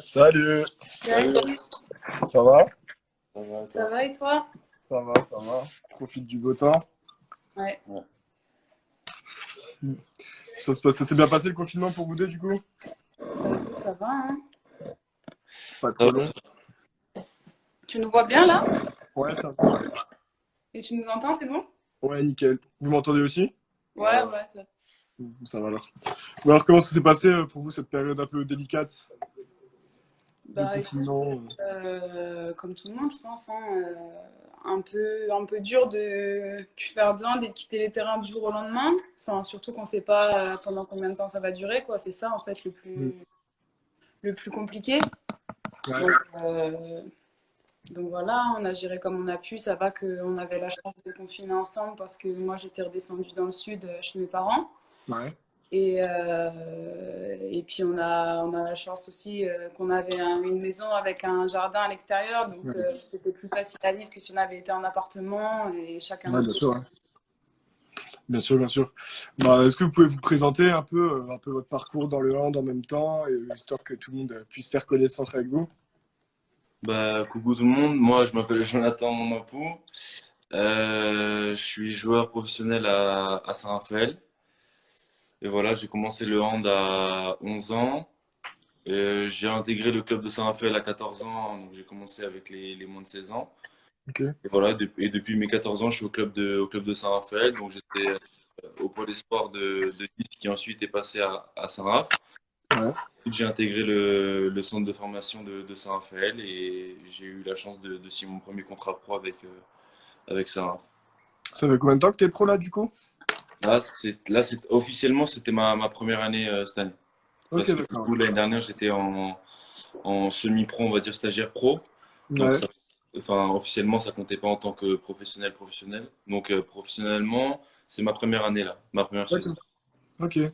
Salut, Salut, ça va? ça va et toi? Ça va, ça va. Profite du beau temps. Ouais, Ça s'est bien passé le confinement pour vous deux du coup? bah écoute, ça va, hein. Pas trop long? Tu nous vois bien là? Ouais, ça va. Et tu nous entends, c'est bon? Ouais, nickel. Vous m'entendez aussi? Ouais, ouais, Ça va alors. Bon, alors comment ça s'est passé pour vous cette période un peu délicate de bah écoute, confinement? comme tout le monde, je pense, hein, un peu dur de plus faire de hand et de quitter les terrains du jour au lendemain. Enfin, surtout qu'on sait pas pendant combien de temps ça va durer, quoi. C'est ça en fait Mm. le plus compliqué. Ouais, Donc, euh, donc voilà, on a géré comme on a pu. Ça va qu'on avait la chance de confiner ensemble parce que moi j'étais redescendue dans le sud chez mes parents. ouais. Et puis on a la chance aussi qu'on avait une maison avec un jardin à l'extérieur, donc Ouais, c'était plus facile à vivre que si on avait été en appartement et chacun ouais, notre bien côté. sûr, ouais. Bien sûr, bien sûr. Bah, est-ce que vous pouvez vous présenter un peu votre parcours dans le hand en même temps, et, histoire que tout le monde puisse faire connaissance avec vous? Bah, coucou tout le monde, moi je m'appelle Jonathan Mapou, je suis joueur professionnel à Saint-Raphaël et voilà, j'ai commencé le hand à 11 ans, j'ai intégré le club de Saint-Raphaël à 14 ans, donc j'ai commencé avec les moins de 16 ans Ok. et voilà, et depuis mes 14 ans je suis au club de Saint-Raphaël, donc j'étais au pôle espoir de Nice qui ensuite est passé à Saint-Raph. Ouais. J'ai intégré le centre de formation de Saint-Raphaël et j'ai eu la chance de signer mon premier contrat pro avec Saint-Raph. Ça fait combien de temps que t'es pro là du coup? Officiellement, c'était ma première année cette année. Ok, Parce que du d'accord. coup, l'année dernière, j'étais en semi-pro, on va dire stagiaire pro. Donc, Ouais. enfin, officiellement, ça comptait pas en tant que professionnel professionnel. Donc, professionnellement, c'est ma première année là, ma première saison. D'accord. Ok.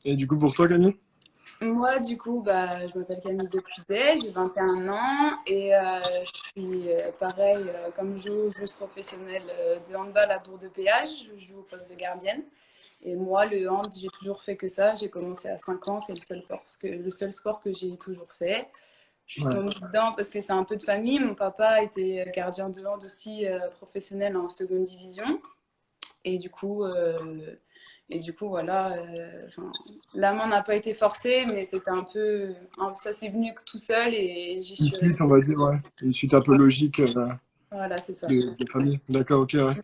Et du coup, pour toi, Camille? Moi, du coup, bah, je m'appelle Camille Depuiset, j'ai 21 ans et je suis pareil, comme joueuse professionnelle de handball à Bourg-de-Péage, je joue au poste de gardienne. Et moi, le hand, j'ai toujours fait que ça. J'ai commencé à 5 ans, c'est le seul sport que j'ai toujours fait. Je suis Ouais. tombée dedans parce que c'est un peu de famille. Mon papa était gardien de hand aussi professionnel en seconde division. Et du coup, euh, et du coup, voilà. La main n'a pas été forcée, mais c'était un peu. Ça s'est venu tout seul et j'y Une suis suite, on restée. va dire, ouais. Une suite un peu logique Voilà, c'est ça. de famille. D'accord, ok, ouais.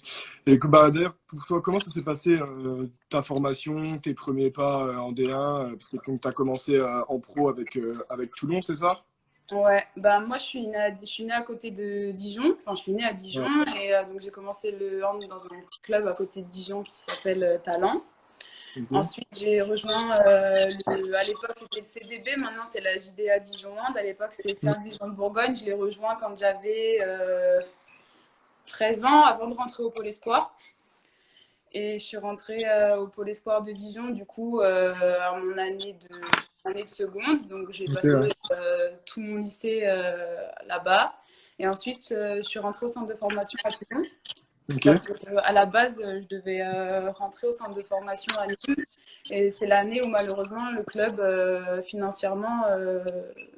Et bah, d'ailleurs, pour toi, comment ça s'est passé ta formation, tes premiers pas en D1 parce que tu as commencé en pro avec Toulon, c'est ça? Ouais, bah moi je suis née à côté de Dijon, enfin je suis née à Dijon Ouais. et donc j'ai commencé le hand dans un petit club à côté de Dijon qui s'appelle Talent. Ok. Ensuite j'ai rejoint, à l'époque c'était le CDB, maintenant c'est la JDA Dijon Hand, à l'époque c'était le Mm. Cercle Dijon de Bourgogne, je l'ai rejoint quand j'avais 13 ans avant de rentrer au Pôle Espoir. Et je suis rentrée au Pôle Espoir de Dijon, du coup, à mon année de seconde. Donc, j'ai Ok, passé ouais. tout mon lycée là-bas. Et ensuite, je suis rentrée au centre de formation à Toulon. Ok. Parce qu'à la base, je devais rentrer au centre de formation à Nîmes. Et c'est l'année où, malheureusement, le club, financièrement,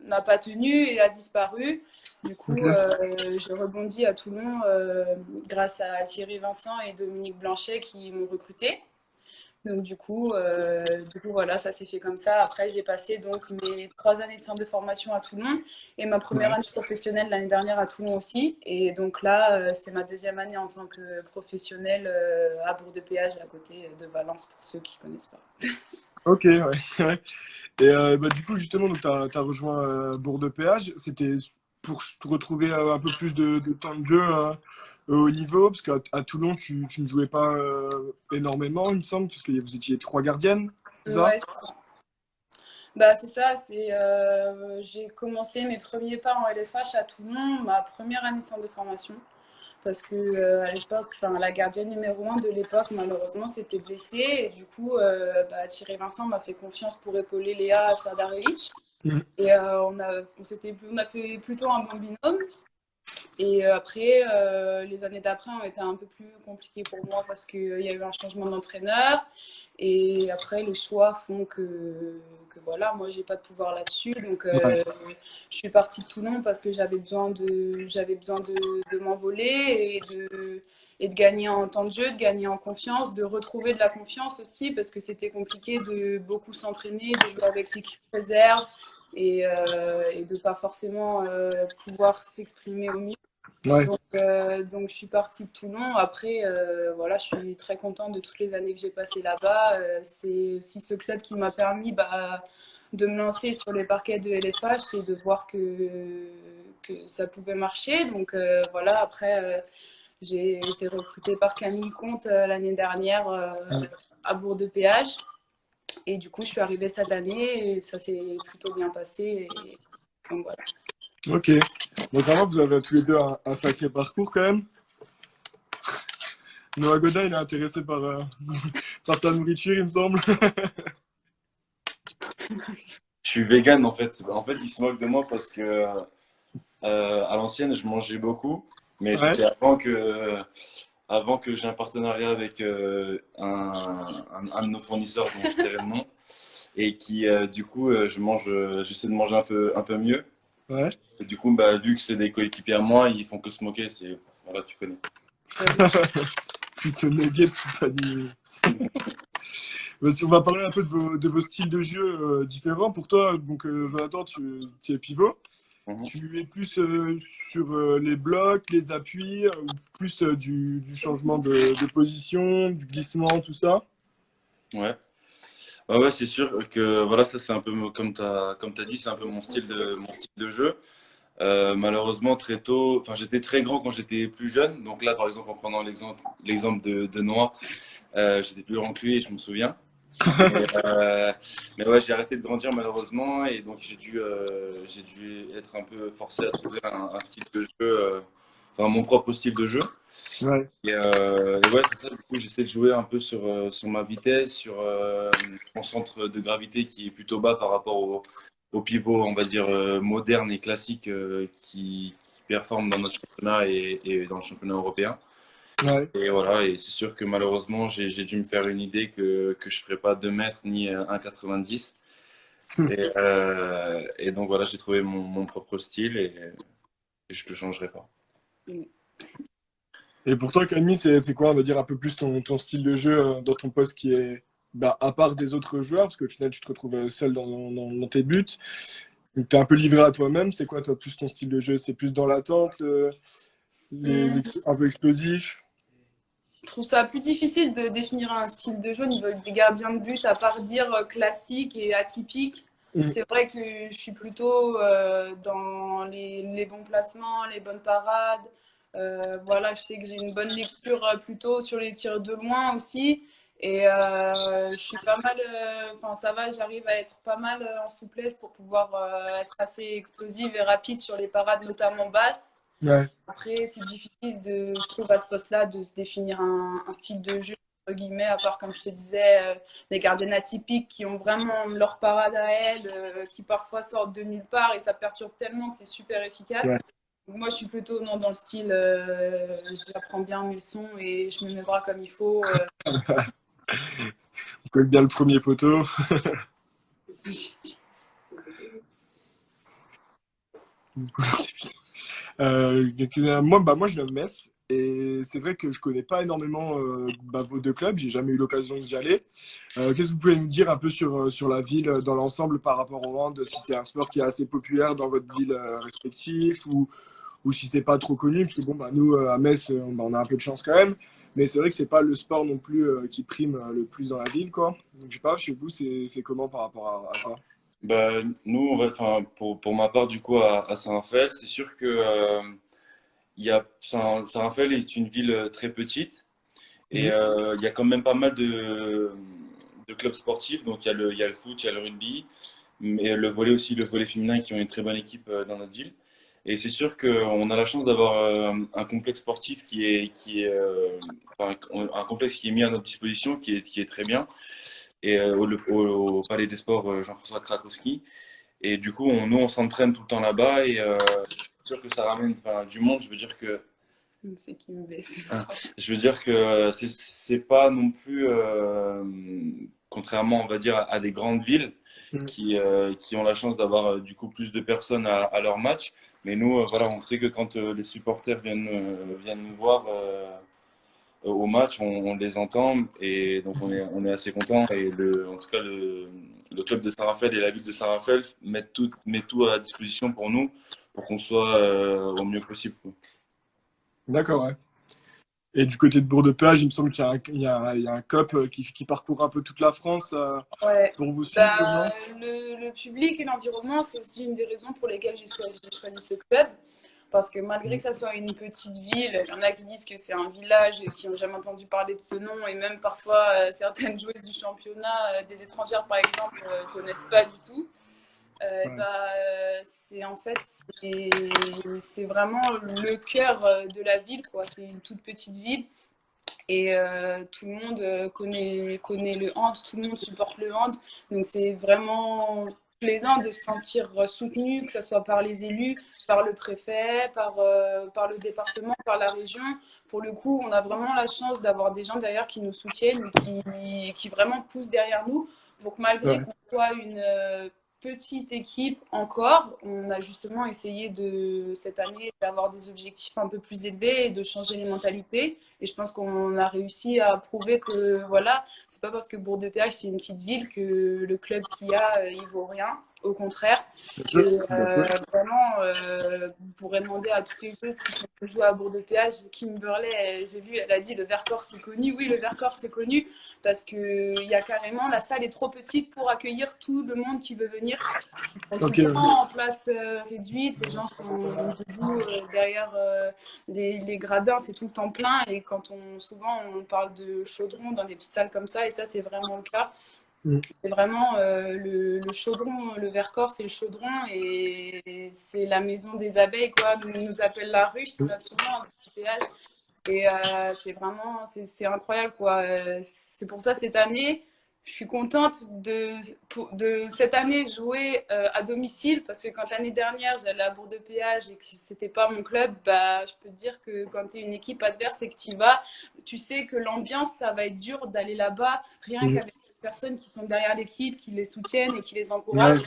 n'a pas tenu et a disparu. Du coup, Ok. j'ai rebondi à Toulon grâce à Thierry Vincent et Dominique Blanchet qui m'ont recruté. Donc du coup, voilà, ça s'est fait comme ça. Après, j'ai passé donc mes 3 années de centre de formation à Toulon et ma première Ouais. année professionnelle l'année dernière à Toulon aussi. Et donc là, c'est ma deuxième année en tant que professionnelle à Bourg-de-Péage, à côté de Valence, pour ceux qui ne connaissent pas. Ok, ouais. Ouais. Et bah, du coup, justement, tu as rejoint Bourg-de-Péage. C'était pour te retrouver un peu plus de temps de jeu au niveau, parce qu'à Toulon, tu ne jouais pas énormément, il me semble, parce que vous étiez trois gardiennes, c'est ça? Ouais, bah, c'est ça. J'ai commencé mes premiers pas en LFH à Toulon, ma première année de centre de formation. Parce que à l'époque, enfin la gardienne numéro un de l'époque, malheureusement, s'était blessée. Et du coup, bah, Thierry Vincent m'a fait confiance pour épauler Léa Sadarevic. Mhm. Et on a fait plutôt un bon binôme. Et après, les années d'après ont été un peu plus compliquées pour moi parce qu'il y a eu un changement d'entraîneur. Et après, les choix font que voilà, moi, j'ai pas de pouvoir là-dessus. Donc, Ouais. je suis partie de Toulon parce que j'avais besoin de m'envoler et de gagner en temps de jeu, de gagner en confiance, de retrouver de la confiance aussi parce que c'était compliqué de beaucoup s'entraîner, de jouer avec l'équipe réserve et de pas forcément pouvoir s'exprimer au mieux. Ouais. Donc, je suis partie de Toulon. Après, voilà, je suis très contente de toutes les années que j'ai passées là-bas. C'est aussi ce club qui m'a permis de me lancer sur les parquets de LFH et de voir que ça pouvait marcher. Donc, voilà, après, j'ai été recrutée par Camille Comte l'année dernière à Bourg-de-Péage. Et du coup, je suis arrivée cette année et ça s'est plutôt bien passé. Et donc, voilà. Ok. Bon, ça va, vous avez tous les deux un sacré parcours quand même. Noah Godin, il est intéressé par ta nourriture, il me semble. Je suis vegan en fait. En fait, il se moque de moi parce que à l'ancienne, je mangeais beaucoup, mais Ouais. c'était avant que j'ai un partenariat avec un de nos fournisseurs dont je tairai le nom et qui du coup j'essaie de manger un peu mieux. Ouais. Et du coup, bah, vu que c'est des coéquipiers à moi, ils font que se moquer. C'est voilà, tu connais. Plutôt nuggets ou pas dit. On va parler un peu de vos styles de jeu différents. Pour toi, donc Jonathan, tu es pivot. Mhm. Tu es plus sur les blocs, les appuis, ou plus du changement de position, du glissement, tout ça. Ouais. Ouais, c'est sûr que voilà, ça c'est un peu comme t'as dit, c'est un peu mon style de jeu. Malheureusement, très tôt, enfin j'étais très grand quand j'étais plus jeune. Donc là, par exemple, en prenant l'exemple de Noah, j'étais plus grand que lui, je me souviens. Mais, mais ouais, j'ai arrêté de grandir malheureusement et donc j'ai dû être un peu forcé à trouver un style de jeu, enfin mon propre style de jeu. Ouais, Et ouais, c'est ça. Du coup, j'essaie de jouer un peu sur ma vitesse, sur mon centre de gravité qui est plutôt bas par rapport au pivot, on va dire, moderne et classique qui performe dans notre championnat et dans le championnat européen. ouais. Et voilà, et c'est sûr que malheureusement, j'ai dû me faire une idée que je ne ferais pas 2 mètres ni 1,90 m. Et donc voilà, j'ai trouvé mon propre style et je ne le changerai pas. Et pour toi, Camille, c'est quoi, on va dire, un peu plus ton style de jeu dans ton poste qui est bah, à part des autres joueurs, parce qu'au final, tu te retrouves seul dans tes buts. Donc, tu es un peu livré à toi-même. C'est quoi, toi, plus ton style de jeu? C'est plus dans l'attente, un peu explosif? Je trouve ça plus difficile de définir un style de jeu au niveau des gardiens de but, à part dire classique et atypique. Mm. C'est vrai que je suis plutôt dans les bons placements, les bonnes parades. Voilà, je sais que j'ai une bonne lecture plutôt sur les tirs de loin aussi. Et je suis pas mal, enfin ça va, j'arrive à être pas mal en souplesse pour pouvoir être assez explosive et rapide sur les parades, notamment basses. Ouais. Après, c'est difficile, je trouve, à ce poste-là, de se définir un style de jeu, entre guillemets, à part, comme je te disais, des gardiennes atypiques qui ont vraiment leur parade à elles, qui parfois sortent de nulle part et ça perturbe tellement que c'est super efficace. Ouais. Donc, moi, je suis plutôt non, dans le style, j'apprends bien mes leçons et je me mets bras comme il faut. On colle bien le premier poteau. Juste. Moi, je viens de Metz et c'est vrai que je connais pas énormément vos deux clubs. J'ai jamais eu l'occasion d'y aller. Qu'est-ce que vous pouvez nous dire un peu sur la ville dans l'ensemble par rapport au hand, si c'est un sport qui est assez populaire dans votre ville respective ou si c'est pas trop connu, parce que bon, bah, nous à Metz, on a un peu de chance quand même, mais c'est vrai que c'est pas le sport non plus qui prime le plus dans la ville, quoi. Donc je sais pas, chez vous, c'est comment par rapport à ça? Bah, nous, enfin, pour ma part, du coup, à Saint-Raphaël, c'est sûr que Saint-Raphaël est une ville très petite et Mhm. il y a quand même pas mal de clubs sportifs. Donc, il y a le foot, il y a le rugby, mais le volley aussi, le volley féminin qui ont une très bonne équipe dans notre ville. Et c'est sûr qu'on a la chance d'avoir un complexe sportif enfin, un complexe qui est mis à notre disposition, qui est très bien, et au Palais des Sports Jean-François Krakowski. Et du coup, nous, on s'entraîne tout le temps là-bas sûr que ça ramène du monde. C'est qui me baisse. Je veux dire que c'est pas non plus, contrairement, on va dire, à des grandes villes Mm. qui ont la chance d'avoir du coup plus de personnes à leur match. Mais nous, voilà, on sait que quand les supporters viennent nous voir au match, on les entend et donc on est assez content. Et en tout cas, le club de Saint-Raphaël et la ville de Saint-Raphaël mettent tout à disposition pour nous pour qu'on soit au mieux possible, quoi. D'accord, ouais. Et du côté de Bourg-de-Péage, il me semble qu'il y a il y a un COP qui parcourt un peu toute la France Ouais. pour vous suivre, Bah, non? le public et l'environnement, c'est aussi une des raisons pour lesquelles j'ai choisi ce club. Parce que malgré que ça soit une petite ville, il y en a qui disent que c'est un village et qui n'ont jamais entendu parler de ce nom. Et même parfois, certaines joueuses du championnat, des étrangères par exemple, ne connaissent pas du tout. Ouais. C'est en fait, c'est vraiment le cœur de la ville, quoi. C'est une toute petite ville. Et tout le monde connaît le hand, tout le monde supporte le hand. Donc c'est vraiment plaisant de se sentir soutenu, que ce soit par les élus, par le préfet, par le département, par la région. Pour le coup, on a vraiment la chance d'avoir des gens derrière qui nous soutiennent et qui vraiment poussent derrière nous. Donc malgré Ouais. qu'on soit une petite équipe encore, on a justement essayé cette année d'avoir des objectifs un peu plus élevés et de changer les mentalités. Et je pense qu'on a réussi à prouver que voilà, c'est pas parce que Bourg-de-Péage c'est une petite ville que le club qu'il y a, il vaut rien. Au contraire. Bien sûr, Et bien sûr. vraiment, vous pourrez demander à toutes les joueuses qui sont jouées à Bourg-de-Péage. Kim Burley, j'ai vu, elle a dit le Vercors c'est connu. Oui, le Vercors c'est connu parce que il y a carrément, la salle est trop petite pour accueillir tout le monde qui veut venir. Ils sont tout Ok. le temps en place réduite. Les gens sont debout derrière les gradins, c'est tout le temps plein. Et souvent on parle de chaudron dans des petites salles comme ça, et ça c'est vraiment le cas. Mm. C'est vraiment le chaudron, le Vercors, c'est le chaudron et c'est la maison des abeilles, quoi. On nous appelle la ruche, là, souvent, un petit péage. Et c'est vraiment, c'est incroyable, quoi. C'est pour ça, cette année, je suis contente de cette année jouer à domicile parce que quand l'année dernière, j'allais à Bourg-de-Péage et que c'était pas mon club, bah, je peux te dire que quand tu es une équipe adverse et que tu y vas, tu sais que l'ambiance, ça va être dur d'aller là-bas, rien Mm. qu'avec les personnes qui sont derrière l'équipe, qui les soutiennent et qui les Ouais. encouragent.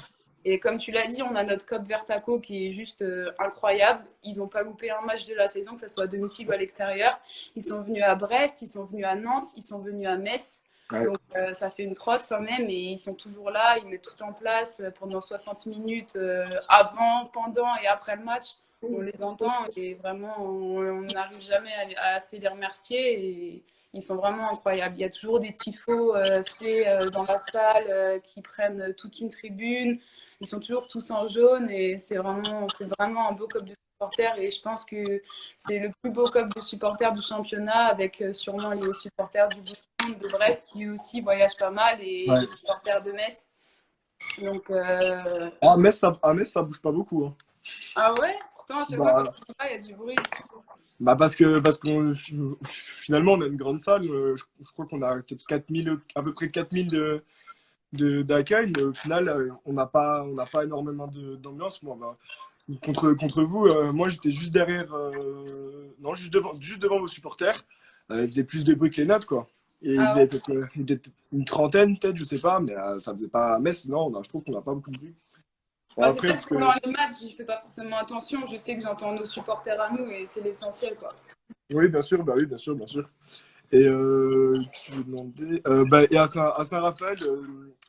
Et comme tu l'as dit, on a notre COP Vertaco qui est juste incroyable. Ils n'ont pas loupé un match de la saison, que ce soit à domicile ou à l'extérieur. Ils sont venus à Brest, ils sont venus à Nantes, ils sont venus à Metz. Ouais. Donc ça fait une trotte quand même et ils sont toujours là. Ils mettent tout en place pendant 60 minutes avant, pendant et après le match. On les entend et vraiment on n'arrive jamais à assez les remercier et ils sont vraiment incroyables. Il y a toujours des tifos faits dans la salle qui prennent toute une tribune. Ils sont toujours tous en jaune et c'est vraiment un beau club de supporters et je pense que c'est le plus beau club de supporters du championnat avec sûrement les supporters du Bourg de Brest qui aussi voyagent pas mal et Ouais. les supporters de Metz. Donc, À Metz, ça bouge pas beaucoup, hein. ah ouais, pourtant, à chaque fois Bah, quand on va, il y a du bruit. parce qu'on finalement on a une grande salle. Je crois qu'on a peut-être 4000, à peu près 4000 d'accueil, mais au final on n'a pas énormément d'ambiance. Moi, bah, contre vous, moi j'étais juste derrière, non juste devant vos supporters. Ils faisaient plus de bruit que les nôtres, quoi. Et Ah ouais. il devait être une trentaine peut-être, je sais pas, mais ça faisait pas Metz. Non, je trouve qu'on n'a pas beaucoup de bruit. Bon, Bah, c'est après vrai que parce pendant que les matchs, je fais pas forcément attention. Je sais que j'entends nos supporters à nous et c'est l'essentiel, quoi. oui, bien sûr, bah oui, bien sûr, bien sûr. Et je me demandais, bah, et à Saint-Raphaël,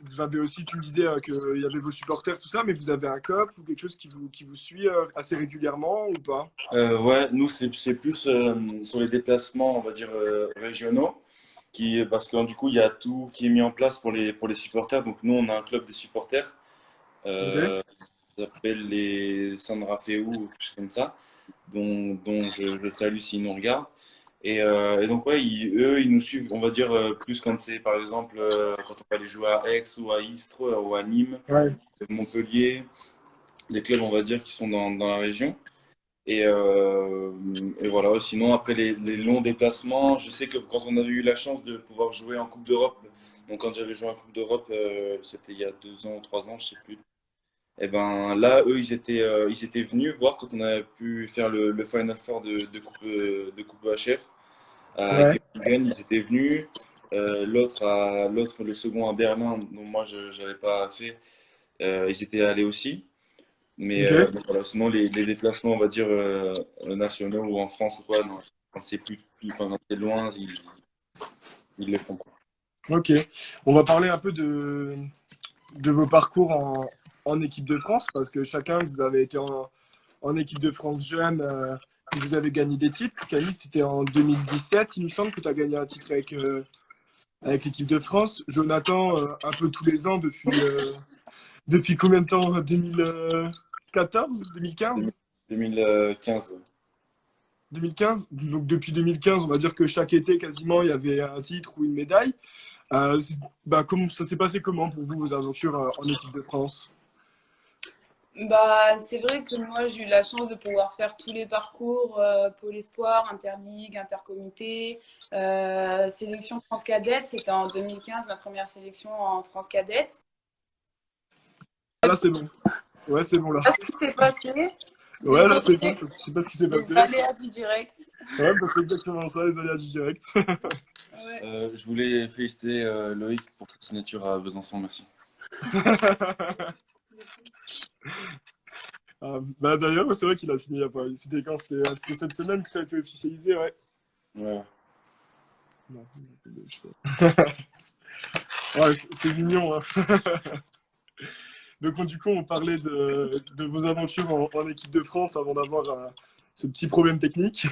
vous avez aussi, tu me disais qu'il y avait vos supporters, tout ça, mais vous avez un COP ou quelque chose qui vous suit assez régulièrement ou pas? Ouais, nous, c'est plus sur les déplacements, on va dire, régionaux, parce que du coup, il y a tout qui est mis en place pour les supporters. Donc, nous, on a un club de supporters, Ok. ça s'appelle les San Rafael, ou quelque chose comme ça, dont je salue s'ils nous regardent. Et donc, ouais, eux, ils nous suivent, on va dire, plus quand c'est, par exemple, quand on va aller jouer à Aix ou à Istres ou à Nîmes, Ouais. Montpellier, des clubs, on va dire, qui sont dans la région. Et, euh, et voilà, sinon après les longs déplacements, je sais que quand on avait eu la chance de pouvoir jouer en Coupe d'Europe, donc quand j'avais joué en Coupe d'Europe, c'était il y a 2 ans ou 3 ans, je sais plus. Et ben là, eux, ils étaient venus voir quand on avait pu faire le Final Four de Coupe HF. À Ouais, Göttingen, ils étaient venus. L'autre, le second à Berlin, dont moi je n'avais pas fait, ils étaient allés aussi. Mais ok. bon, voilà, sinon, les déplacements, on va dire, nationaux ou en France ou quoi, non, quand c'est enfin, quand c'est loin, ils le font pas. Ok. On va parler un peu de vos parcours en équipe de France, parce que chacun, vous avez été en équipe de France jeune, et vous avez gagné des titres. Camille, c'était en 2017, il me semble que tu as gagné un titre avec l'équipe de France. Jonathan, un peu tous les ans depuis combien de temps? 2014, 2015? 2015, ouais. 2015. Donc depuis 2015, on va dire que chaque été, quasiment, il y avait un titre ou une médaille. Comment, ça s'est passé comment pour vous, vos aventures en équipe de France? Bah, c'est vrai que moi, j'ai eu la chance de pouvoir faire tous les parcours, Pôle Espoir, Interligue, Intercomité, sélection France Cadette. C'était en 2015, ma première sélection en France Cadette. Ah, là, c'est bon. Ouais, c'est bon, là. Ce qui s'est passé, Ouais, là, c'est désolée, bon. Je sais pas ce qui s'est les passé. aléas du direct. Ouais, bah, c'est exactement ça, les aléas du direct. Ouais. Je voulais féliciter Loïc pour sa signature à Besançon, merci. Bah, d'ailleurs, c'est vrai qu'il a signé il y a pas. C'était quand? C'était cette semaine que ça a été officialisé, ouais. Ouais. Non, je sais pas. Ouais, c'est mignon, hein. Donc, du coup, on parlait de vos aventures en équipe de France avant d'avoir ce petit problème technique.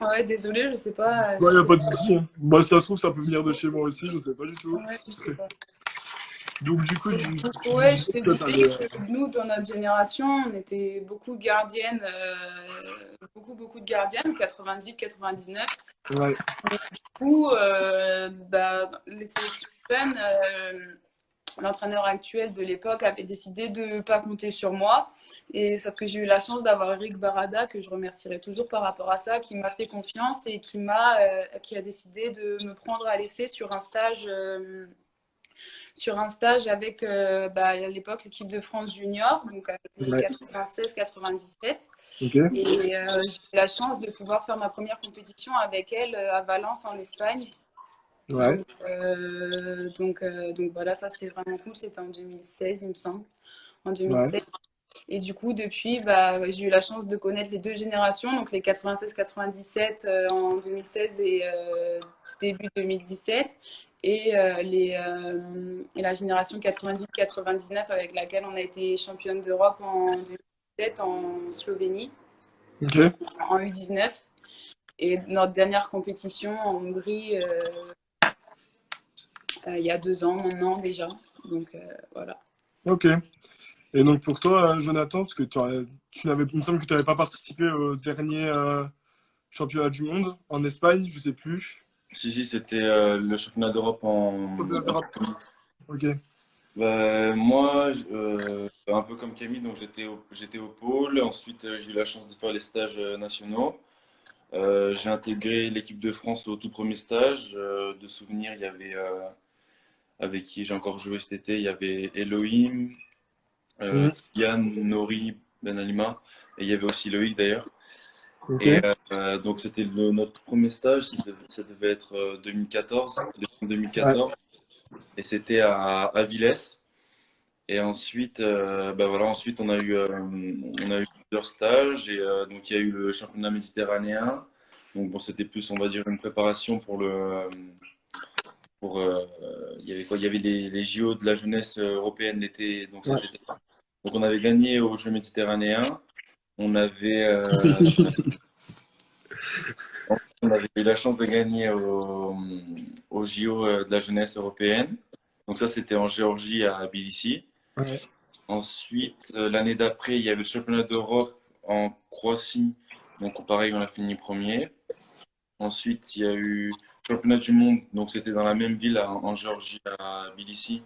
Ouais, désolée, je sais pas Ouais, si y a c'est. pas de souci, hein. Moi, si ça se trouve, ça peut venir de chez moi aussi, je sais pas du tout. Ouais, je sais pas. Donc, du coup, Donc, tu nous ouais, je disais t'ai que toi, douté que nous, dans notre génération, on était beaucoup gardiennes, beaucoup de gardiennes, 98, 99. ouais, Mais du coup, bah, les sélections jeunes, l'entraîneur actuel de l'époque avait décidé de ne pas compter sur moi. Et sauf que j'ai eu la chance d'avoir Eric Barada, que je remercierai toujours par rapport à ça, qui m'a fait confiance et qui a décidé de me prendre à l'essai sur un stage avec à l'époque l'équipe de France junior, donc avec les ouais, 96-97. ok, Et j'ai eu la chance de pouvoir faire ma première compétition avec elle à Valence en Espagne. ouais, Donc voilà, ça c'était vraiment cool. C'était en 2016, il me semble. En ouais, 2016. Et du coup, depuis, j'ai eu la chance de connaître les deux générations, donc les 96-97 en 2016 et début 2017, et la génération 98-99 avec laquelle on a été championne d'Europe en 2017 en Slovénie, ok. en U19. Et notre dernière compétition en Hongrie, il y a 2 ans maintenant déjà. Donc voilà. Ok. Et donc pour toi, Jonathan, parce que il me semble que tu n'avais pas participé au dernier championnat du monde en Espagne, je sais plus. Si, c'était le championnat d'Europe Championnat d'Europe. Ok. moi, un peu comme Camille, donc j'étais au pôle. Ensuite, j'ai eu la chance de faire les stages nationaux. J'ai intégré l'équipe de France au tout premier stage. De souvenir, il y avait avec qui j'ai encore joué cet été, il y avait Elohim, Mhm. Yann, Nori, Benalima, et il y avait aussi Loïc d'ailleurs. Ok. Et donc c'était notre premier stage, ça devait être 2014, décembre Ouais. 2014, et c'était à Villesse. Et ensuite, voilà, ensuite on a eu plusieurs stages, et donc il y a eu le championnat méditerranéen. Donc bon, c'était plus, on va dire, une préparation il y avait quoi? Il y avait les JO de la jeunesse européenne l'été, donc Ouais. cet été. Donc on avait gagné aux Jeux méditerranéens. On avait, on avait eu la chance de gagner aux JO de la jeunesse européenne. Donc ça, c'était en Géorgie à Tbilissi. Ouais. Ensuite, l'année d'après, il y avait le championnat d'Europe en Croatie. Donc pareil, on a fini premier. Ensuite, il y a eu le championnat du monde. Donc c'était dans la même ville en Géorgie à Tbilissi.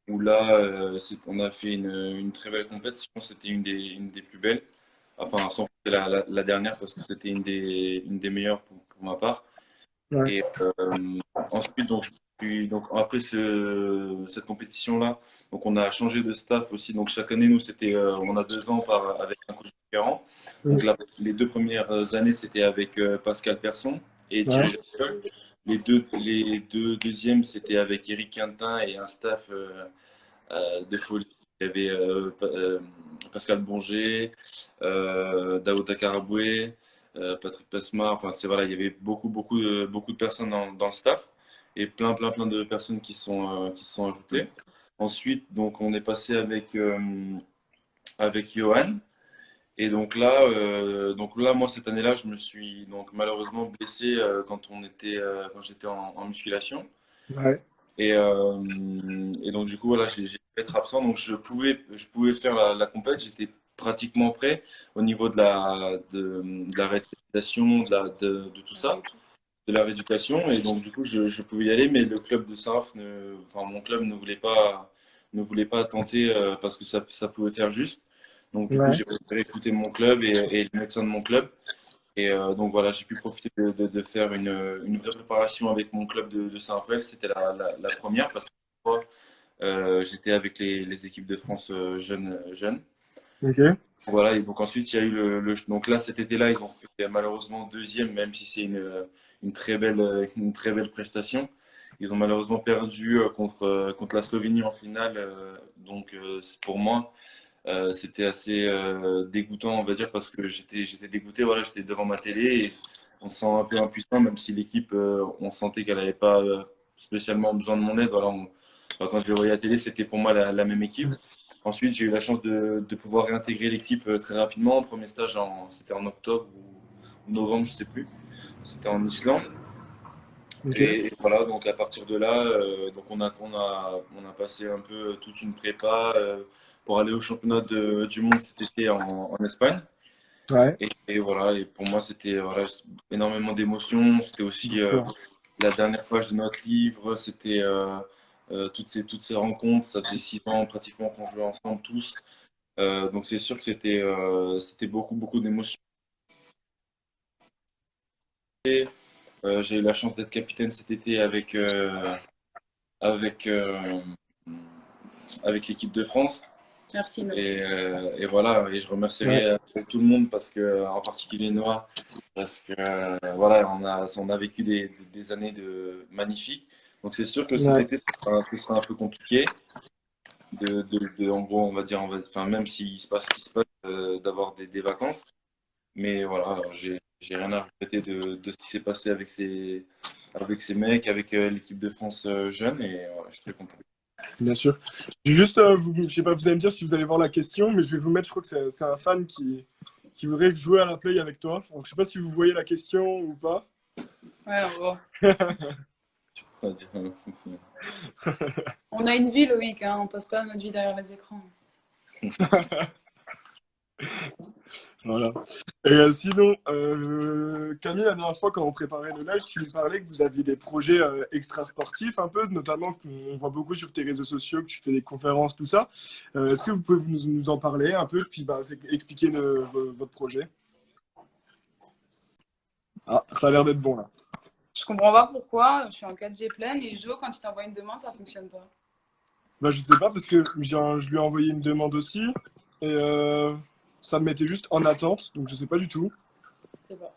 Où là, on a fait une très belle compétition. C'était une des plus belles. Enfin, sans compter la dernière, parce que c'était une des meilleures pour ma part. Ouais. Et ensuite, donc, Puis, donc après cette compétition-là, donc on a changé de staff aussi. Donc chaque année, nous, c'était, on a 2 ans avec un coach différent. Mm. Donc les 2 premières années, c'était avec Pascal Persson et Ouais. Thierry Lefebvre. Les deux deuxièmes, c'était avec Eric Quintin et un staff de folie. Il y avait Pascal Bonger, Daouda Karaboué, Patrick Passemar. Enfin, c'est voilà, il y avait beaucoup de personnes dans le staff et plein de personnes qui se sont ajoutées. Ensuite, donc, on est passé avec Johan. Et donc là, moi, cette année-là, je me suis donc malheureusement blessé quand j'étais en musculation. Ouais. Et donc, du coup, voilà, j'ai pu être absent. Donc, je pouvais faire la compète. J'étais pratiquement prêt au niveau de la rééducation, de tout ça, de la rééducation. Et donc, du coup, je pouvais y aller. Mais le club de Saint-Raph, enfin, mon club ne voulait pas tenter parce que ça pouvait faire juste. Donc, du coup, Ouais. j'ai préféré écouter mon club et le médecin de mon club. Et donc voilà, j'ai pu profiter de faire une vraie préparation avec mon club de Saint-Raphaël. C'était la première parce que j'étais avec les équipes de France jeunes. Ok. Voilà, et donc ensuite il y a eu donc là cet été-là, ils ont fait malheureusement deuxième, même si c'est une très belle prestation. Ils ont malheureusement perdu contre la Slovénie en finale. Donc pour moi, c'était assez dégoûtant, on va dire, parce que j'étais dégoûté. Voilà, j'étais devant ma télé et on se sent un peu impuissant, même si l'équipe, on sentait qu'elle n'avait pas spécialement besoin de mon aide. Voilà, enfin, quand je le voyais à la télé, c'était pour moi la même équipe. Ensuite, j'ai eu la chance de pouvoir réintégrer l'équipe très rapidement. Premier stage, c'était en octobre ou novembre, je sais plus. C'était en Islande. Ok. Et voilà, donc à partir de là, donc on a passé un peu toute une prépa pour aller au championnat du monde cet été en Espagne. Ouais. Et voilà, et pour moi, c'était voilà, énormément d'émotions. C'était aussi D'accord. la dernière page de notre livre. C'était toutes ces rencontres. Ça faisait 6 ans pratiquement qu'on jouait ensemble tous. Donc c'est sûr que c'était beaucoup d'émotions. J'ai eu la chance d'être capitaine cet été avec, euh, avec l'équipe de France. Merci, Noé. Et voilà, et je remercierai Ouais. tout le monde parce que, en particulier Noah, parce que voilà, on a vécu des années magnifiques. Donc c'est sûr que cet Ouais. été, ce sera un peu compliqué. En gros, enfin, même s'il se passe ce qui se passe, d'avoir des vacances. Mais voilà, j'ai rien à regretter de ce qui s'est passé avec ces mecs, avec l'équipe de France jeune. Et voilà, je suis très content. Bien sûr. Juste, je sais pas, vous allez me dire si vous allez voir la question, mais je vais vous mettre, je crois que c'est un fan qui voudrait jouer à la play avec toi. Donc, je sais pas si vous voyez la question ou pas. Ouais, on va. On va dire, On a une vie, Loïc, hein, on passe pas notre vie derrière les écrans. Voilà. Et sinon, Camille, la dernière fois, quand on préparait le live, tu me parlais que vous aviez des projets extra-sportifs un peu, notamment qu'on voit beaucoup sur tes réseaux sociaux, que tu fais des conférences, tout ça. Est-ce que vous pouvez nous en parler un peu, puis expliquer votre projet? Ah, ça a l'air d'être bon là. Je comprends pas pourquoi, je suis en 4G pleine et Jo, quand il t'envoie une demande, ça fonctionne pas. Bah, je sais pas, parce que je lui ai envoyé une demande aussi, et ça me mettait juste en attente, donc je sais pas du tout. Je sais pas.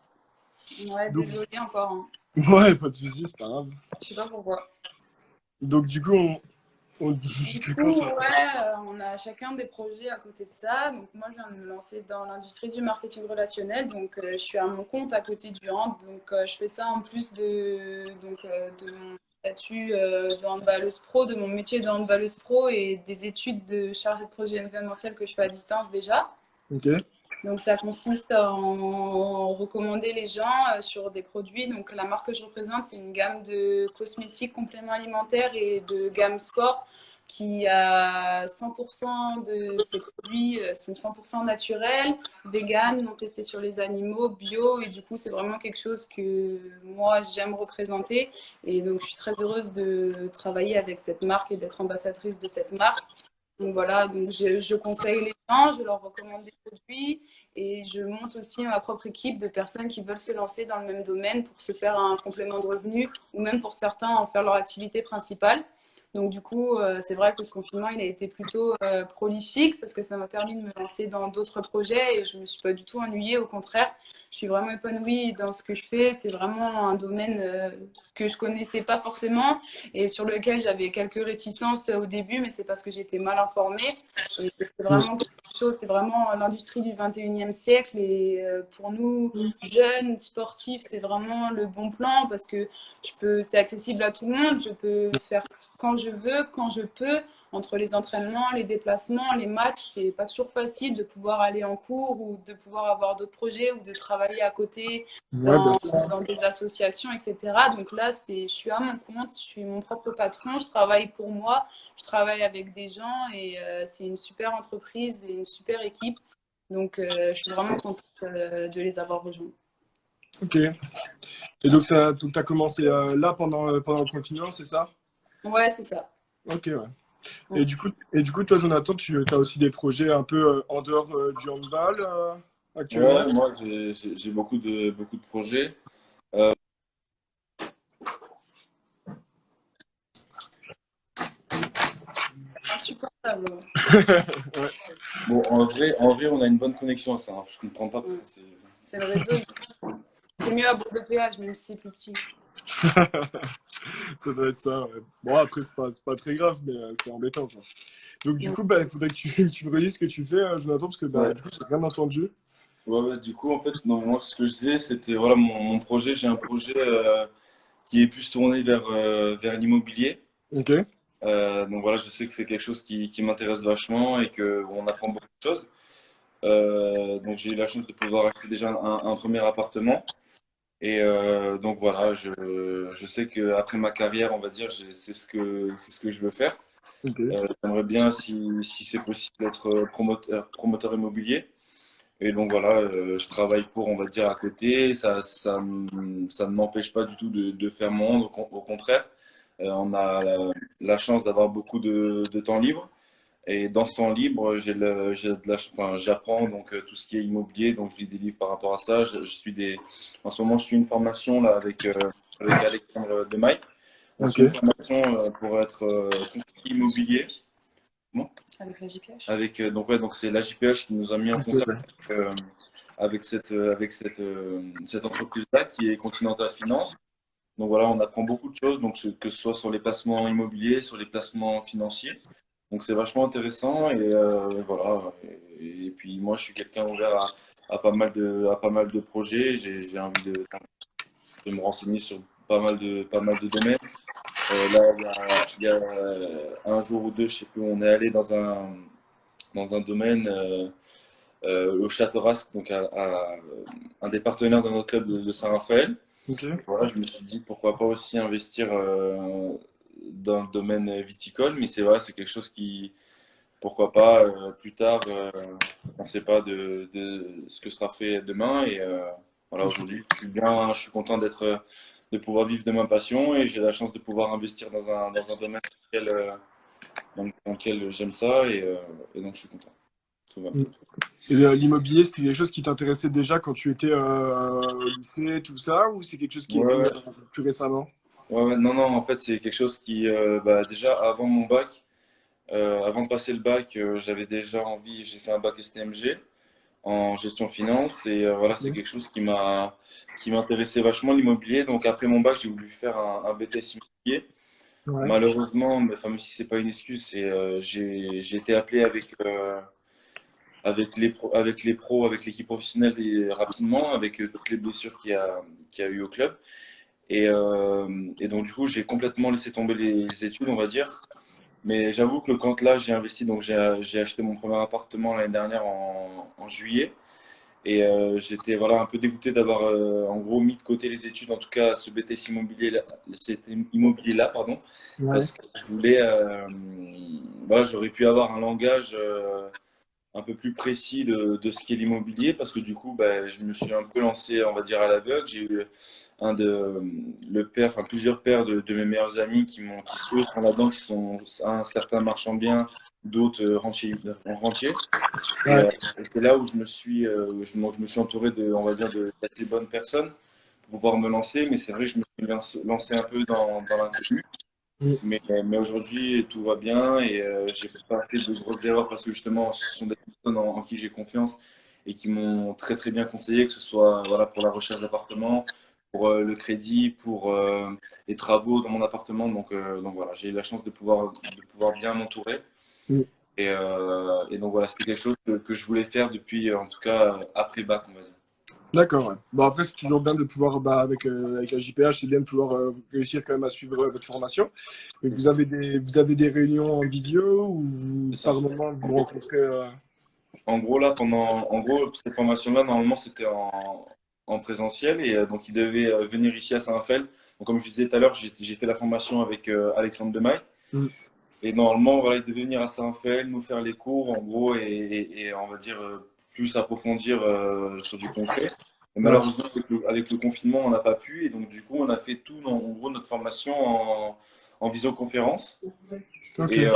Ouais, Donc, désolée encore. Hein. ouais, pas de soucis, c'est pas grave. Je sais pas pourquoi. Donc, du coup, Du jusque coup, quand ça? ouais, on a chacun des projets à côté de ça. Donc moi, je viens de me lancer dans l'industrie du marketing relationnel. Donc je suis à mon compte à côté du hand. Donc je fais ça en plus de mon statut de handballeuse pro, de mon métier de handballeuse pro et des études de chargée de projet événementiel que je fais à distance déjà. Ok, Donc ça consiste en recommander les gens sur des produits. Donc la marque que je représente, c'est une gamme de cosmétiques, compléments alimentaires et de gamme sport qui a 100% de ces produits sont 100% naturels, vegan, non testés sur les animaux, bio. Et du coup, c'est vraiment quelque chose que moi, j'aime représenter. Et donc, je suis très heureuse de travailler avec cette marque et d'être ambassadrice de cette marque. Donc voilà, donc je conseille les gens, je leur recommande des produits et je monte aussi ma propre équipe de personnes qui veulent se lancer dans le même domaine pour se faire un complément de revenu ou même pour certains en faire leur activité principale. Donc du coup, c'est vrai que ce confinement, il a été plutôt prolifique parce que ça m'a permis de me lancer dans d'autres projets et je ne me suis pas du tout ennuyée. Au contraire, je suis vraiment épanouie dans ce que je fais. C'est vraiment un domaine que je connaissais pas forcément et sur lequel j'avais quelques réticences au début, mais c'est parce que j'étais mal informée. Et c'est vraiment quelque chose, c'est vraiment l'industrie du 21e siècle et pour nous, jeunes, sportifs, c'est vraiment le bon plan parce que c'est accessible à tout le monde. Je peux faire quand je veux, quand je peux, entre les entraînements, les déplacements, les matchs. C'est pas toujours facile de pouvoir aller en cours ou de pouvoir avoir d'autres projets ou de travailler à côté Ouais, bien dans des associations, etc. Donc là, je suis à mon compte, je suis mon propre patron, je travaille pour moi, je travaille avec des gens et c'est une super entreprise et une super équipe. Donc, je suis vraiment contente de les avoir rejoints. Ok. Et donc, tu as commencé là pendant le confinement, c'est ça? Ouais, c'est ça. Ok, ouais. Mm. Et du coup, toi, Jonathan, tu as aussi des projets un peu en dehors du handball actuellement? Ouais, moi j'ai beaucoup de projets. Insupportable. Ouais. Bon, en vrai, on a une bonne connexion à ça, hein. Je comprends pas parce Mm. que c'est. C'est le réseau. C'est mieux à bord de péage, même si c'est plus petit. Ça doit être ça, ouais. Bon, après, c'est pas très grave, mais c'est embêtant, quoi. Donc, du Mm. coup, bah, il faudrait que tu me redises ce que tu fais, Jonathan, parce que bah, Ouais. du coup, j'ai rien entendu. Ouais, ouais, du coup, en fait, non, moi, ce que je disais, c'était voilà, mon projet. J'ai un projet qui est plus tourné vers l'immobilier. Ok. Donc voilà, je sais que c'est quelque chose qui m'intéresse vachement et que on apprend beaucoup de choses. Donc j'ai eu la chance de pouvoir acheter déjà un premier appartement. Et donc voilà, je sais que après ma carrière, on va dire, c'est ce que je veux faire. Ok. J'aimerais bien, si c'est possible, être promoteur immobilier. Et donc voilà, je travaille pour, on va dire, à côté. Ça ne m'empêche pas du tout de faire mon monde. Au contraire, on a la chance d'avoir beaucoup de temps libre. Et dans ce temps libre, enfin, j'apprends donc tout ce qui est immobilier. Donc je lis des livres par rapport à ça. En ce moment, je suis une formation là avec Alexandre Demaille. On Ok. suit une formation pour être conseiller immobilier. Bon. Avec la JPH. Avec, donc, ouais, donc c'est la JPH qui nous a mis en Ok, contact ouais. cette entreprise-là qui est Continental Finance. Donc voilà, on apprend beaucoup de choses, donc que ce soit sur les placements immobiliers, sur les placements financiers. Donc c'est vachement intéressant et voilà. Et puis moi, je suis quelqu'un ouvert à pas mal de projets. J'ai envie de me renseigner sur pas mal de domaines. Là, il y a un jour ou deux, je sais plus, on est allé dans un domaine au Châteaurasque, donc un des partenaires de notre club de Saint-Raphaël. Ok. Voilà, je me suis dit pourquoi pas aussi investir dans le domaine viticole, mais c'est vrai, c'est quelque chose qui, pourquoi pas plus tard, on ne sait pas de ce que sera fait demain. Et voilà, aujourd'hui, je suis content de pouvoir vivre de ma passion et j'ai la chance de pouvoir investir dans un domaine dans lequel j'aime ça et donc je suis content. Tout va bien. Et l'immobilier, c'était quelque chose qui t'intéressait déjà quand tu étais au lycée, tout ça, ou c'est quelque chose qui est Ouais, venu ouais. plus récemment? Ouais, ouais, non, non, en fait, c'est quelque chose qui, bah, déjà avant mon bac, avant de passer le bac, j'avais déjà envie, j'ai fait un bac STMG en gestion finance et voilà, c'est quelque chose qui m'intéressait vachement l'immobilier. Donc après mon bac, j'ai voulu faire un BTS immobilier. Ouais. Malheureusement, mais, enfin, même si c'est pas une excuse, j'ai été appelé avec les pros, avec l'équipe professionnelle rapidement, avec toutes les blessures qu'il y a eu au club. Et donc, du coup, j'ai complètement laissé tomber les études, on va dire. Mais j'avoue que quand là, j'ai investi, donc j'ai acheté mon premier appartement l'année dernière en juillet. Et j'étais voilà, un peu dégoûté d'avoir en gros mis de côté les études, en tout cas ce BTS immobilier-là, pardon, Ouais. parce que je voulais, voilà, j'aurais pu avoir un langage un peu plus précis de ce qu'est l'immobilier parce que du coup, bah, je me suis un peu lancé, on va dire, à l'aveugle. J'ai eu le père, enfin plusieurs pères de mes meilleurs amis qui eux sont là-dedans, qui sont un certain marchand bien, d'autres rentiers. Et, Ouais. et c'est là où je me suis entouré de, on va dire, d'assez bonnes personnes pour pouvoir me lancer. Mais c'est vrai que je me suis lancé un peu dans l'inconnu. Mm. Mais aujourd'hui, tout va bien et j'ai pas fait de grosses erreurs parce que justement, ce sont des personnes en qui j'ai confiance et qui m'ont très très bien conseillé, que ce soit voilà, pour la recherche d'appartement, pour le crédit, pour les travaux dans mon appartement. Donc voilà, j'ai eu la chance de pouvoir bien m'entourer. Mm. Et donc voilà, c'était quelque chose que je voulais faire depuis, en tout cas, après bac, on va dire. D'accord, ouais. Bon, après, c'est toujours bien de pouvoir, bah, avec la JPH, c'est bien de pouvoir réussir quand même à suivre votre formation. Et vous avez des réunions en vidéo ou C'est ça. par moment vous vous rencontrez En gros, en gros, cette formation-là, normalement, c'était en présentiel et donc il devait venir ici à Saint-Raphaël. Donc, comme je disais tout à l'heure, j'ai fait la formation avec Alexandre Demaille Mm. et normalement, voilà, il devait venir à Saint-Raphaël, nous faire les cours, en gros, et on va dire plus approfondir sur du concret. Et Ouais. malheureusement, avec le confinement, on n'a pas pu et donc du coup, on a fait tout, en gros, notre formation en visioconférence. Ok. Et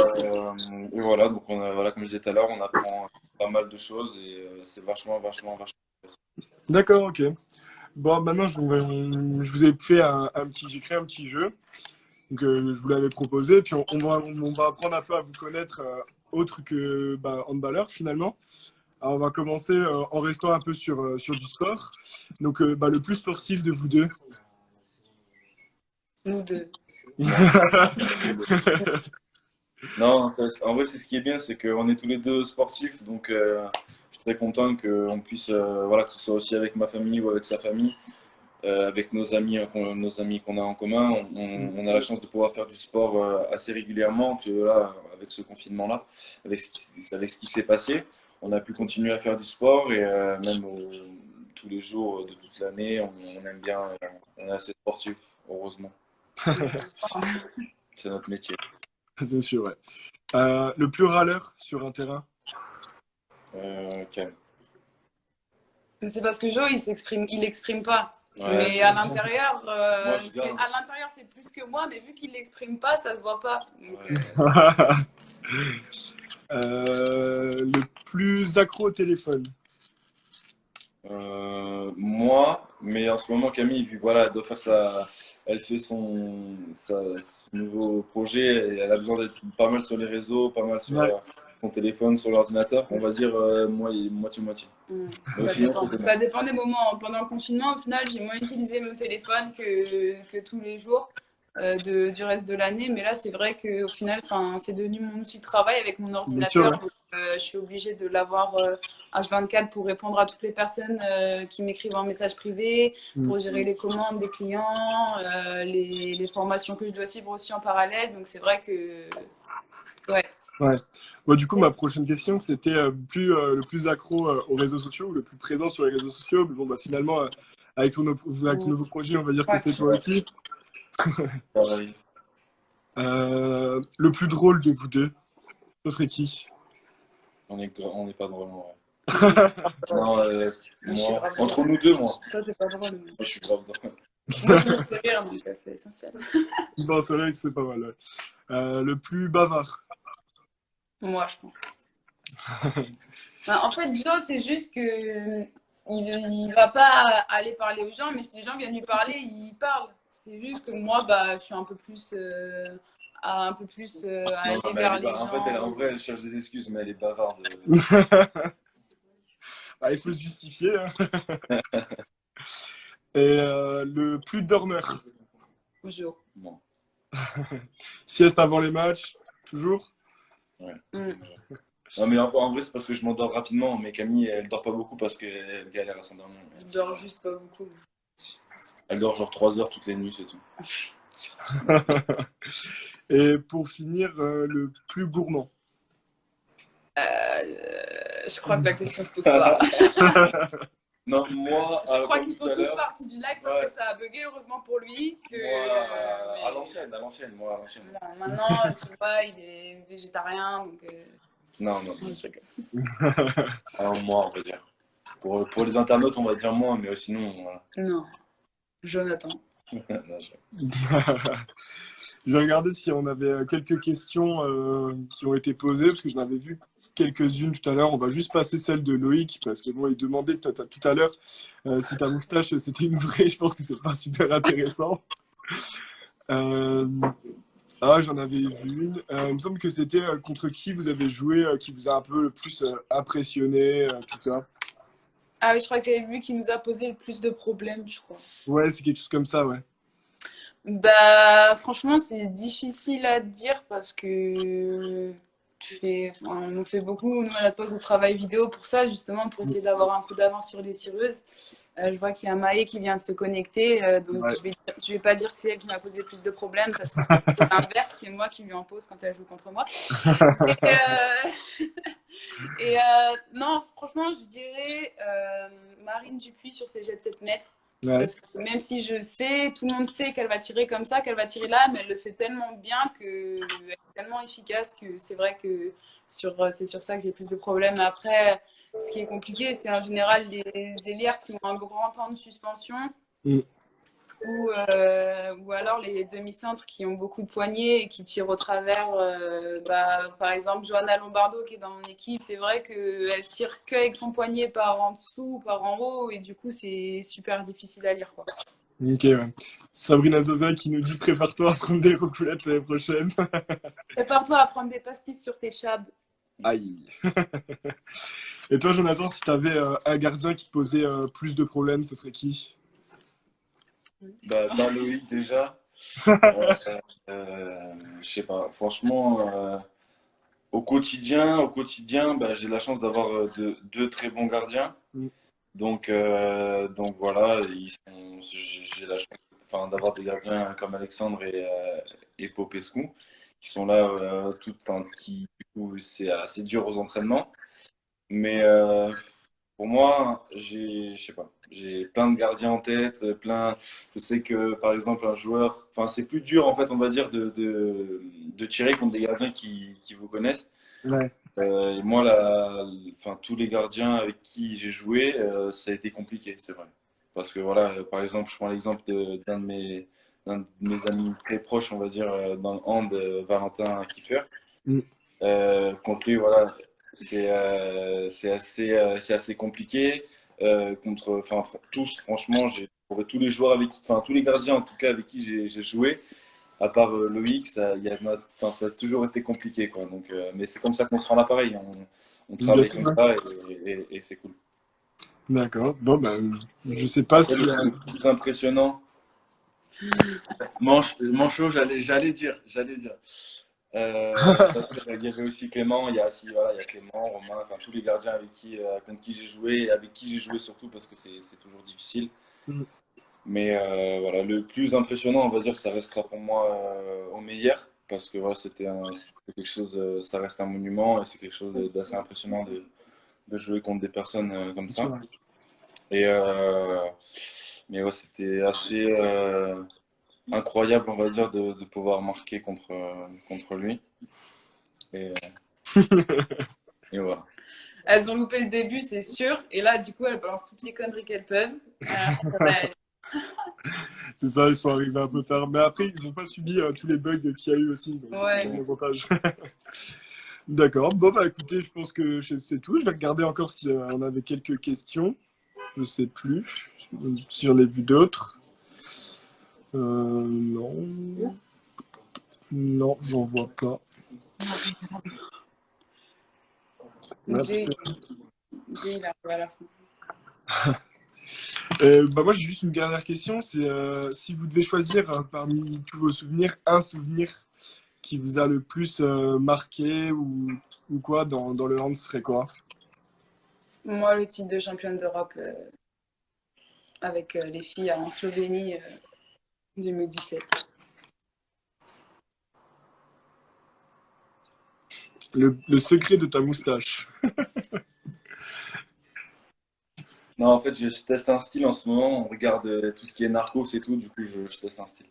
voilà, donc voilà, comme je disais tout à l'heure, on apprend pas mal de choses et c'est vachement, vachement, vachement intéressant. D'accord, ok. Bon, maintenant, je vous ai fait j'ai créé un petit jeu. Donc, je vous l'avais proposé. Puis, on va apprendre un peu à vous connaître autre que bah, handballeur, finalement. Alors, on va commencer en restant un peu sur du sport. Donc, bah, le plus sportif de vous deux. Nous deux. Non, non, en vrai, c'est ce qui est bien, c'est qu'on est tous les deux sportifs, donc je suis très content qu'on puisse, voilà, que ce soit aussi avec ma famille ou avec sa famille, avec nos amis qu'on a en commun, on a la chance de pouvoir faire du sport assez régulièrement, que là, avec ce confinement-là, avec ce qui s'est passé, on a pu continuer à faire du sport et même tous les jours de toute l'année, on aime bien, on est assez sportif, heureusement. C'est notre métier. C'est sûr, ouais. Le plus râleur sur un terrain. Ken. C'est parce que Joe, il exprime pas. Ouais, Mais à l'intérieur, moi je garde. c'est plus que moi, mais vu qu'il l'exprime pas, ça se voit pas. Donc, Ouais. Le plus accro au téléphone. Moi, mais en ce moment, Camille, vu voilà, elle doit faire elle fait son nouveau projet et elle a besoin d'être pas mal sur les réseaux, pas mal sur Ouais. son téléphone, sur l'ordinateur. On va dire moi, moitié-moitié. Mais au ça final, dépend. c'est Ça bon. dépend des moments. Pendant le confinement, au final, j'ai moins utilisé mon téléphone que tous les jours du reste de l'année. Mais là, c'est vrai qu'au final, c'est devenu mon outil de travail avec mon Bien sûr, ordinateur. ouais. Donc, je suis obligée de l'avoir H24 pour répondre à toutes les personnes qui m'écrivent en message privé, Mm. pour gérer les commandes des clients, les formations que je dois suivre aussi en parallèle. Donc, c'est vrai que, ouais. Ouais. Bon, du coup, ma prochaine question, c'était le plus accro aux réseaux sociaux ou le plus présent sur les réseaux sociaux. Mais bon, bah, finalement, avec ton nouveau projet, on va dire que Ouais. c'est toi Ouais, aussi. pareil. Le plus drôle de vous deux, ce serait qui? On est pas drôle, ouais. Ouais. Non, Moi, je suis moi, grave entre drôle. nous deux, moi. Toi, t'es pas drôle. Moi, je suis grave drôle. Moi, je me fais rire, donc c'est essentiel. Non, c'est vrai que c'est pas mal. Ouais. Le plus bavard. Moi, je pense. Ben, en fait, Joe, c'est juste que il va pas aller parler aux gens, mais si les gens viennent lui parler, il parle. C'est juste que moi, bah, je suis un peu plus à Non, aller mais elle vers est les en fait, gens. en vrai, elle cherche des excuses, mais elle est bavarde. Ah, il faut se justifier, hein. Et le plus dormeur. Joe. Bon, Sieste avant les matchs, toujours. ouais. Mm. Non, mais en vrai, c'est parce que je m'endors rapidement. Mais Camille, elle dort pas beaucoup parce qu'elle galère à s'endormir. Je dors juste pas beaucoup. Elle dort genre 3 heures toutes les nuits, c'est tout. Et pour finir, le plus gourmand. Je crois que la question se pose pas. Non, moi, Je crois comme qu'ils tout sont à tous l'heure, partis du live parce ouais, que ça a bugué, heureusement pour lui. moi, à Mais l'ancienne, moi, à l'ancienne. voilà, maintenant, tu vois, il est végétarien, donc Non, non. Non, je rigole. Alors, moi, on va dire. Pour les internautes, on va dire moi, mais sinon, voilà. Non, Jonathan. Non, Je vais regarder si on avait quelques questions qui ont été posées, parce que j'en avais vu quelques-unes tout à l'heure. On va juste passer celle de Loïc, parce que bon, il demandait tout à l'heure si ta moustache c'était une vraie. Je pense que c'est pas super intéressant. Euh, Ah, j'en avais vu une. Il me semble que c'était contre qui vous avez joué, qui vous a un peu le plus impressionné, tout ça. Ah oui, je crois que j'avais vu qu'il nous a posé le plus de problèmes, je crois. Ouais, c'est quelque chose comme ça, ouais. Bah, franchement, c'est difficile à dire parce que on fait beaucoup, nous, à la pause de travail vidéo pour ça, justement, pour essayer d'avoir un peu d'avance sur les tireuses. Je vois qu'il y a Maë qui vient de se connecter, donc Ouais. je vais pas dire que c'est elle qui m'a posé plus de problèmes parce que c'est plutôt l'inverse, c'est moi qui lui en pose quand elle joue contre moi. Et non, franchement, je dirais Marine Dupuis sur ses jets de 7 mètres. Ouais. Parce que même si je sais, tout le monde sait qu'elle va tirer comme ça, qu'elle va tirer là, mais elle le fait tellement bien qu'elle est tellement efficace que c'est vrai que c'est sur ça que j'ai plus de problèmes. Après, ce qui est compliqué, c'est en général les ailières qui ont un grand temps de suspension. Mm. Ou alors les demi-centres qui ont beaucoup de poignées et qui tirent au travers. Par exemple, Johanna Lombardo qui est dans mon équipe, c'est vrai qu'elle tire qu'avec son poignet par en dessous, par en haut, et du coup c'est super difficile à lire, quoi. Ok, ouais. Sabrina Zaza qui nous dit prépare-toi à prendre des roucoulettes l'année prochaine. Prépare-toi à prendre des pastilles sur tes chabs. Aïe. Et toi, Jonathan, si tu avais un gardien qui posait plus de problèmes, ce serait qui? Bah, Loïc déjà. Je sais pas. Franchement, au quotidien, bah, j'ai la chance d'avoir deux très bons gardiens. Mm. Donc voilà, j'ai la chance, enfin, d'avoir des gardiens comme Alexandre et Popescu qui sont là qui du coup c'est assez dur aux entraînements. Mais pour moi, je sais pas, j'ai plein de gardiens en tête, plein. Je sais que par exemple un joueur, enfin c'est plus dur en fait, on va dire de tirer contre des gardiens qui vous connaissent. Ouais. Et moi, enfin tous les gardiens avec qui j'ai joué, ça a été compliqué, c'est vrai. Parce que voilà, par exemple, je prends l'exemple d'un de mes amis très proches, on va dire, dans le hand, Valentin Kiefer. Mm. Contre lui, voilà, c'est assez compliqué. Enfin, tous, franchement, j'ai trouvé tous les joueurs avec enfin, tous les gardiens en tout cas avec qui j'ai joué, à part Loïc, enfin, ça a toujours été compliqué, quoi. Donc, mais c'est comme ça qu'on se rend l'appareil. On Bien travaille sûr, comme ouais. ça et c'est cool. D'accord. Bon, ben, je sais pas Après, si. le plus impressionnant, Manchot, j'allais dire. Parce qu'il y avait aussi Clément, voilà, il y a Clément, Romain, enfin tous les gardiens contre qui j'ai joué, et avec qui j'ai joué surtout parce que c'est toujours difficile. Mm. Mais voilà, le plus impressionnant, on va dire, ça restera pour moi au meilleur, parce que voilà, c'était quelque chose, ça reste un monument et c'est quelque chose d'assez impressionnant de jouer contre des personnes comme Bien sûr, ça. ouais. Et mais ouais, c'était assez incroyable, on va dire, de pouvoir marquer contre lui. Et, et voilà. Elles ont loupé le début, c'est sûr, et là, du coup, elles balancent toutes les conneries qu'elles peuvent. Ça va aller. C'est ça, ils sont arrivés un peu tard. Mais après, ils n'ont pas subi tous les bugs qu'il y a eu aussi. Ils ont Ouais. un avantage. D'accord. Bon, bah écoutez, je pense que c'est tout. Je vais regarder encore si on avait quelques questions. Je sais plus si j'en ai vu d'autres. Non. Non, j'en vois pas. Jay, il arrive à la fin. Bah moi, j'ai juste une dernière question. C'est si vous devez choisir parmi tous vos souvenirs, un souvenir qui vous a le plus marqué ou quoi dans le hand, ce serait quoi? Moi, le titre de championne d'Europe avec les filles en Slovénie 2017. Le secret de ta moustache. Non, en fait, je teste un style en ce moment. On regarde tout ce qui est narcos et tout, du coup, je teste un style.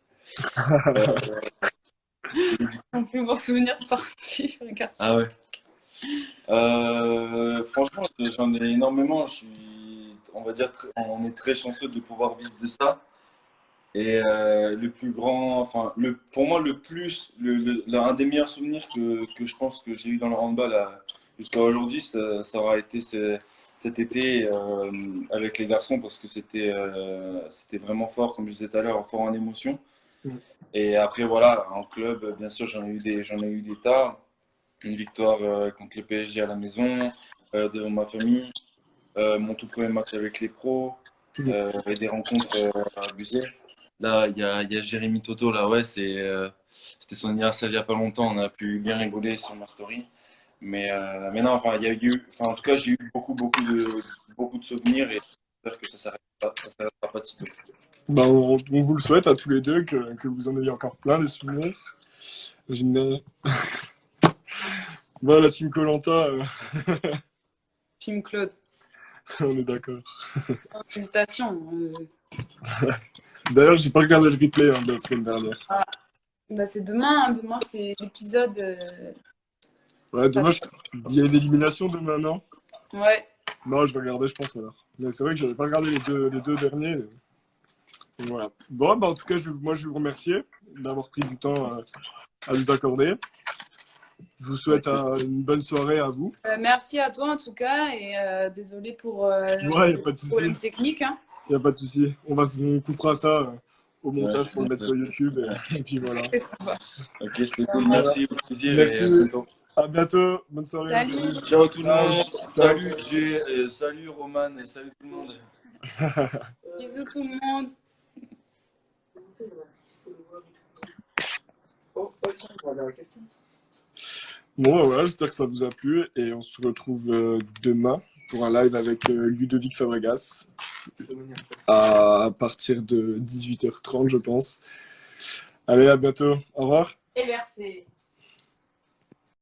Mon plus bon souvenir sportif, regarde. Ah ouais. Franchement, j'en ai énormément. On va dire, on est très chanceux de pouvoir vivre de ça. Et le plus grand, enfin, pour moi, un des meilleurs souvenirs que je pense que j'ai eu dans le handball jusqu'à aujourd'hui, ça aura été cet été avec les garçons parce que c'était vraiment fort, comme je disais tout à l'heure, fort en émotion. Mm. Et après, voilà, en club, bien sûr, j'en ai eu des tas. Une victoire contre le PSG à la maison, devant ma famille, mon tout premier match avec les pros, Mm. et des rencontres abusées. Là, il y a Jérémy Toto, là, ouais, c'était son anniversaire il n'y a pas longtemps, on a pu bien rigoler sur ma story. Mais non, enfin, il y a eu, enfin, en tout cas, j'ai eu beaucoup de souvenirs et j'espère que ça s'arrêtera pas de sitôt. Bah, on vous le souhaite à tous les deux que vous en ayez encore plein les souvenirs. Génial. Bon, la team koh Team Claude. on est d'accord. Félicitations. D'ailleurs, j'ai pas regardé le replay de la semaine dernière. Bah, c'est demain, hein. Demain, c'est l'épisode. Ouais, demain, il y a une élimination demain, non? Ouais. Non, je vais regarder, je pense alors. Mais c'est vrai que j'avais pas regardé les deux derniers. Et voilà. Bon, bah, en tout cas, moi, je vais vous remercier d'avoir pris du temps à nous accorder. Je vous souhaite une bonne soirée à vous. Merci à toi en tout cas et désolé pour Ouais, il n'y a pas de le souci. problème technique. Hein. Il n'y a pas de souci. On coupera ça au montage Ouais, pour le mettre sur YouTube. Et puis voilà. Ça va. ok, c'était cool, Voilà. merci, au plaisir et à Merci. bientôt. À bientôt. Bonne soirée. Salut. Ciao tout le Ciao. monde, Ciao. salut Jay, salut Roman, salut tout le monde. Bisous tout le monde. Bon, voilà, j'espère que ça vous a plu et on se retrouve demain pour un live avec Ludovic Fabregas à partir de 18h30, je pense. Allez, à bientôt. Au revoir. Et versé.